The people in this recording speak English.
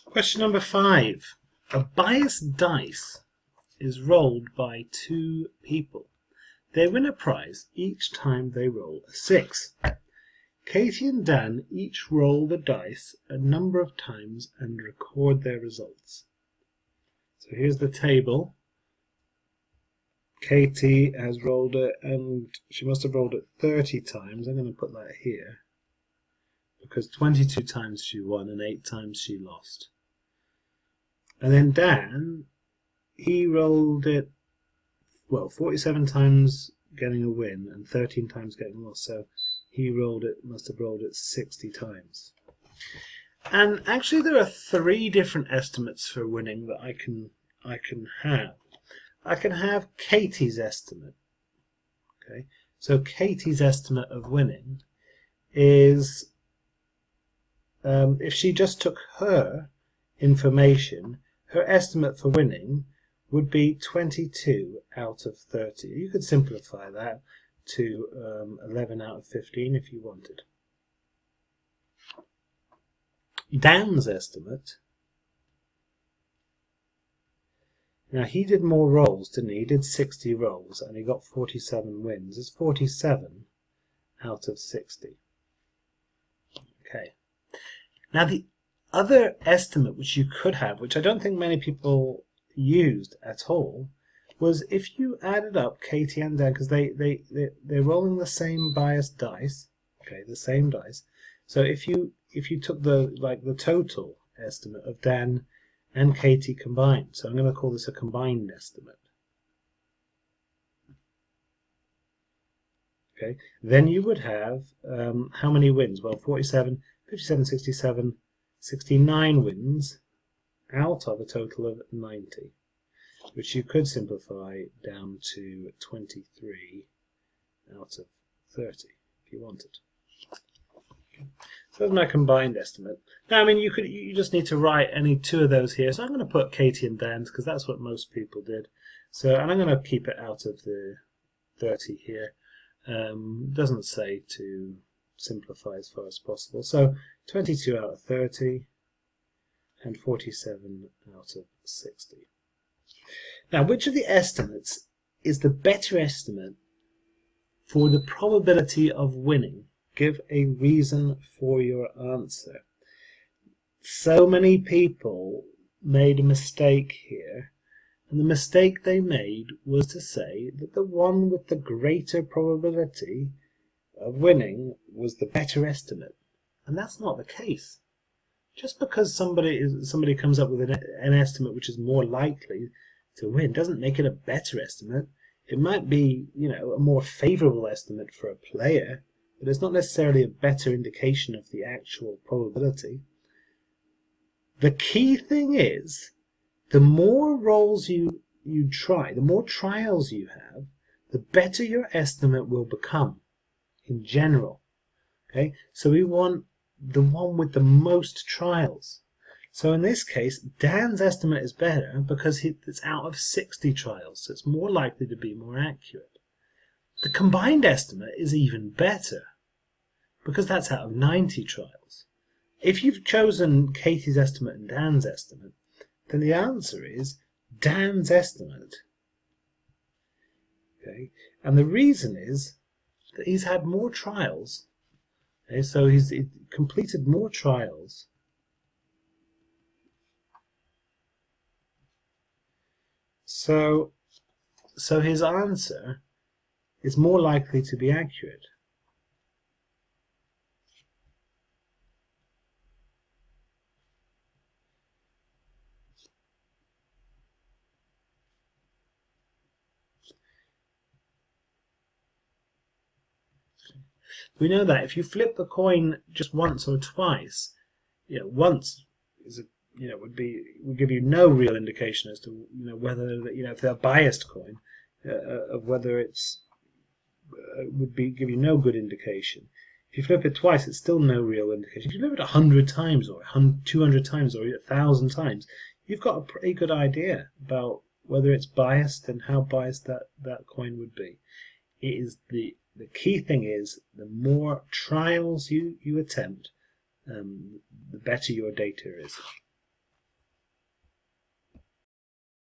Question number 5. A biased dice is rolled by 2 people. They win a prize each time they roll a 6. Katie and Dan each roll the dice a number of times and record their results. So here's the table. Katie has rolled it, and she must have rolled it 30 times. I'm going to put that here, because 22 times she won and 8 times she lost. And then Dan, he rolled it, 47 times getting a win and 13 times getting a loss. So he must have rolled it 60 times. And actually there are 3 different estimates for winning that I can have. I can have Katie's estimate. Okay, so Katie's estimate of winning is, if she just took her information, her estimate for winning would be 22 out of 30. You could simplify that to 11 out of 15 if you wanted. Dan's estimate, now he did more rolls, didn't he? He did 60 rolls and he got 47 wins. It's 47 out of 60. Okay. Now the other estimate which you could have, which I don't think many people used at all, was if you added up Katie and Dan, because they're rolling the same biased dice, okay, the same dice. So if you took the total estimate of Dan and Katie combined, so I'm going to call this a combined estimate. Okay, then you would have how many wins? Well, 47, 57, 67, 69 wins out of a total of 90, which you could simplify down to 23 out of 30 if you wanted. Okay. So that's my combined estimate. Now, I mean, you just need to write any 2 of those here. So I'm going to put Katie and Dan's because that's what most people did. So, and I'm going to keep it out of the 30 here. Doesn't say to simplify as far as possible. So 22 out of 30 and 47 out of 60. Now, which of the estimates is the better estimate for the probability of winning? Give a reason for your answer. So many people made a mistake here, and the mistake they made was to say that the one with the greater probability of winning was the better estimate, and that's not the case. Just because somebody comes up with an estimate which is more likely to win doesn't make it a better estimate. It might be, a more favorable estimate for a player, but it's not necessarily a better indication of the actual probability. The key thing is, the more rolls you try, the more trials you have, the better your estimate will become in general. Okay, so we want the one with the most trials. So in this case, Dan's estimate is better because it's out of 60 trials, so it's more likely to be more accurate. The combined estimate is even better because that's out of 90 trials. If you've chosen Katie's estimate and Dan's estimate, then the answer is Dan's estimate. Okay, and the reason is that he's had more trials. Okay, so he's completed more trials. So his answer is more likely to be accurate. We know that if you flip the coin just once or twice, once is would give you no real indication as to whether if they're a biased coin, of whether it's give you no good indication. If you flip it twice, it's still no real indication. If you flip it 100 times or 200 times or 1,000 times, you've got a pretty good idea about whether it's biased and how biased that coin would be. It is the key thing is the more trials you attempt, the better your data is.